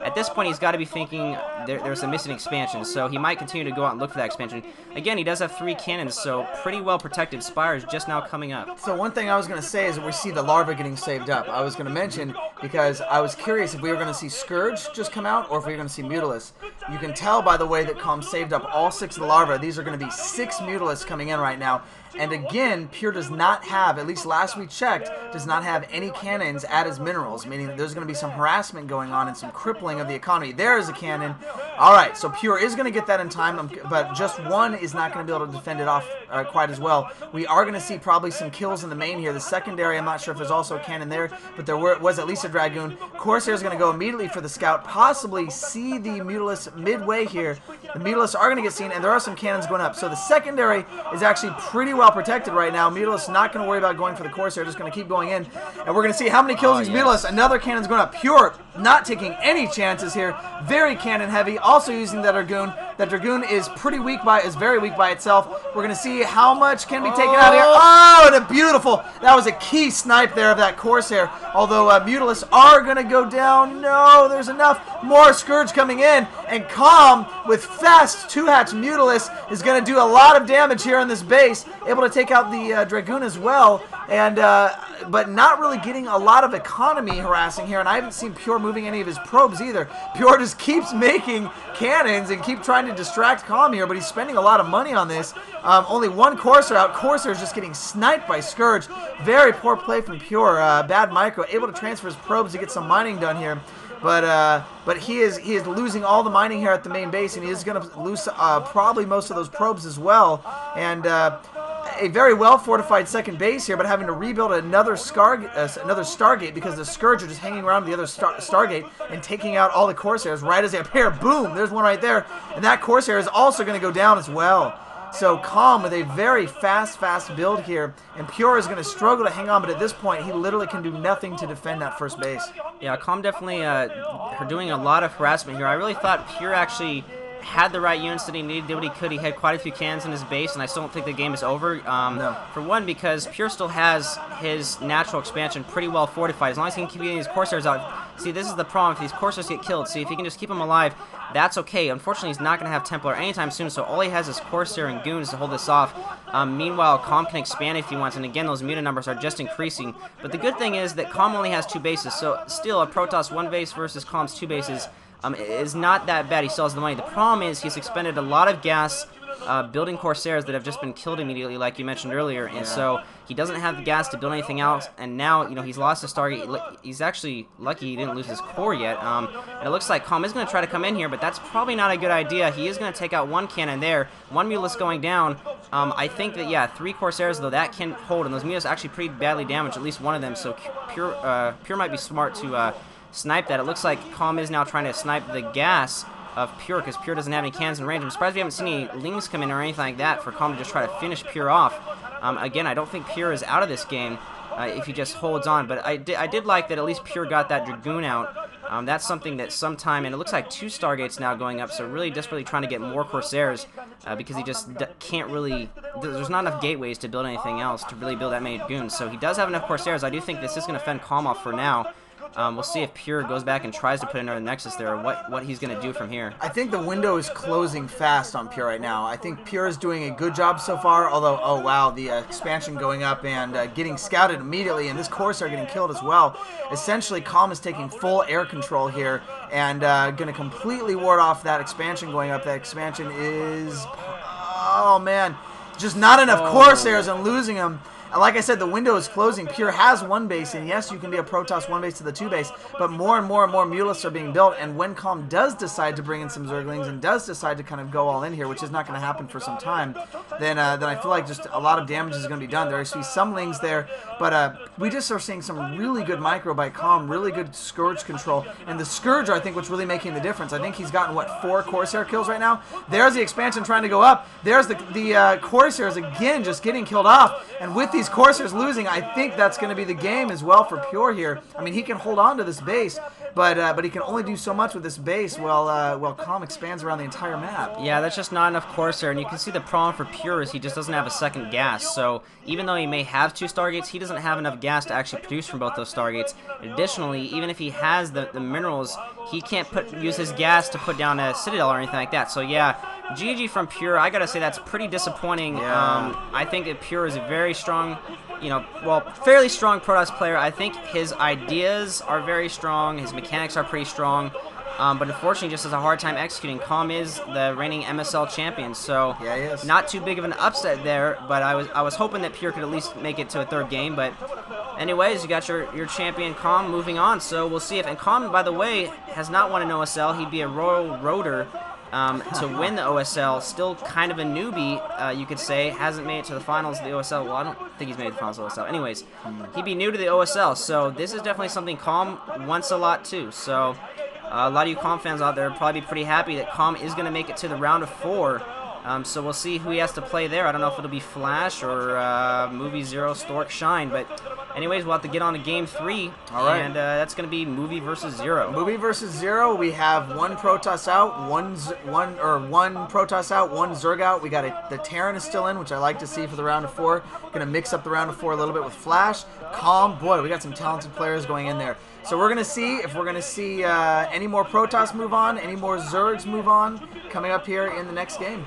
At this point, he's got to be thinking there's a missing expansion, so he might continue to go out and look for that expansion. Again, he does have 3 cannons, so pretty well protected. Spire is just now coming up. So one thing I was going to say is that we see the larva getting saved up. I was going to mention, because I was curious if we were going to see Scourge just come out, or if we were going to see Mutalisk. You can tell by the way that Calm saved up all 6 of the larvae. These are going to be 6 Mutalisks coming in right now. And again, Pure does not have, at least last we checked, does not have any cannons at his minerals, meaning that there's going to be some harassment going on and some crippling of the economy. There is a cannon. All right, so Pure is going to get that in time, but just one is not going to be able to defend it off quite as well. We are going to see probably some kills in the main here. The secondary, I'm not sure if there's also a cannon there, but there was at least a Dragoon. Corsair is going to go immediately for the scout, possibly see the Mutalisk midway here. The Mutalisks are going to get seen, and there are some cannons going up. So the secondary is actually pretty well protected right now. Mutalisk not going to worry about going for the Corsair, just going to keep going in. And we're going to see how many kills these Mutalisks. Another cannon's going up. Pure not taking any chances here. Very cannon heavy. Also using that Dragoon. That Dragoon is very weak by itself. We're going to see how much can be taken out here. Oh, and a beautiful. That was a key snipe there of that Corsair. Although Mutalisks are going to go down. No, there's enough. More Scourge coming in. And Calm with fast 2-hatch Mutalisk is going to do a lot of damage here on this base. Able to take out the Dragoon as well. And but not really getting a lot of economy harassing here. And I haven't seen Pure moving any of his probes either. Pure just keeps making cannons and keep trying to distract Calm here, but he's spending a lot of money on this. Only one Corsair out. Corsair is just getting sniped by Scourge. Very poor play from Pure. Bad micro. Able to transfer his probes to get some mining done here. But he is losing all the mining here at the main base, and he is going to lose probably most of those probes as well. And a very well fortified second base here, but having to rebuild another Stargate because the Scourge are just hanging around the other Stargate and taking out all the Corsairs right as they appear. Boom! There's one right there, and that Corsair is also going to go down as well. So Calm with a very fast build here, and Pure is going to struggle to hang on, but at this point, he literally can do nothing to defend that first base. Yeah, Calm definitely doing a lot of harassment here. I really thought Pure actually had the right units that he needed, did what he could. He had quite a few cannons in his base, and I still don't think the game is over. No. For one, because Pure still has his natural expansion pretty well fortified. As long as he can keep getting these Corsairs out. See, this is the problem. If these Corsairs get killed, see, if he can just keep them alive, that's okay. Unfortunately, he's not going to have Templar anytime soon, so all he has is Corsair and Goons to hold this off. Meanwhile, Calm can expand if he wants, and again, those mutant numbers are just increasing. But the good thing is that Calm only has 2 bases, so still a Protoss 1 base versus Calm's 2 bases is not that bad. He still has the money. The problem is he's expended a lot of gas building Corsairs that have just been killed immediately, like you mentioned earlier, and so he doesn't have the gas to build anything else, and now, you know, he's lost his Stargate. He's actually lucky he didn't lose his core yet, and it looks like Calm is going to try to come in here, but that's probably not a good idea. He is going to take out 1 cannon there, 1 Mutalisk going down. I think that, yeah, 3 Corsairs, though, that can hold, and those Mutalisks actually pretty badly damaged, at least one of them, so Pure might be smart to snipe that. It looks like Calm is now trying to snipe the gas of Pure, because Pure doesn't have any cannons in range. I'm surprised we haven't seen any Lings come in or anything like that for Calm to just try to finish Pure off. Again, I don't think Pure is out of this game if he just holds on, but I did like that at least Pure got that Dragoon out. That's something that sometime, and it looks like 2 Stargates now going up, so really desperately trying to get more Corsairs because he just can't really, there's not enough gateways to build anything else to really build that many Dragoons. So he does have enough Corsairs. I do think this is going to fend Calm off for now. We'll see if Pure goes back and tries to put another Nexus there, or what he's going to do from here. I think the window is closing fast on Pure right now. I think Pure is doing a good job so far, although, oh wow, the expansion going up and getting scouted immediately, and this Corsair getting killed as well. Essentially, Calm is taking full air control here and going to completely ward off that expansion going up. That expansion is, oh man, just not enough Corsairs and losing them. And like I said, the window is closing. Pure has 1 base, and yes, you can be a Protoss 1 base to the 2 base, but more and more Mutalisks are being built, and when Calm does decide to bring in some Zerglings and does decide to kind of go all in here, which is not going to happen for some time, then I feel like just a lot of damage is going to be done. There is some Lings there, but we just are seeing some really good micro by Calm, really good Scourge control, and the Scourge, I think, what's really making the difference. I think he's gotten, what, 4 Corsair kills right now? There's the expansion trying to go up. There's the Corsairs again just getting killed off, and with these these Corsairs losing, I think that's going to be the game as well for Pure here. I mean, he can hold on to this base, but he can only do so much with this base while Calm expands around the entire map. Yeah, that's just not enough Corsair, and you can see the problem for Pure is he just doesn't have a second gas. So even though he may have 2 Stargates, he doesn't have enough gas to actually produce from both those Stargates. Additionally, even if he has the minerals, he can't use his gas to put down a Citadel or anything like that. So yeah, GG from Pure. I gotta say that's pretty disappointing. Yeah. I think that Pure is a very strong, fairly strong Protoss player. I think his ideas are very strong. His mechanics are pretty strong. But unfortunately, just has a hard time executing. Calm is the reigning MSL champion, so yeah, he is. Not too big of an upset there. But I was hoping that Pure could at least make it to a 3rd game. But anyways, you got your champion Calm moving on. So we'll see if, and Calm, by the way, has not won an OSL. He'd be a Royal Rotor to win the OSL. Still kind of a newbie, you could say. Hasn't made it to the finals of the OSL. Well, I don't think he's made it to the finals of the OSL. Anyways, he'd be new to the OSL. So this is definitely something Calm wants a lot too. So a lot of you Calm fans out there will probably be pretty happy that Calm is going to make it to the round of 4. So we'll see who he has to play there. I don't know if it'll be Flash or Movie Zero, Stork, Shine. But anyways, we'll have to get on to Game 3. All right. And that's going to be Movie versus Zero. Movie versus Zero. We have 1 Protoss out, one Protoss out, 1 Zerg out. We got the Terran is still in, which I like to see for the round of 4. Gonna mix up the round of 4 a little bit with Flash. Calm, boy, we got some talented players going in there. So we're gonna see if we're gonna see any more Protoss move on, any more Zergs move on coming up here in the next game.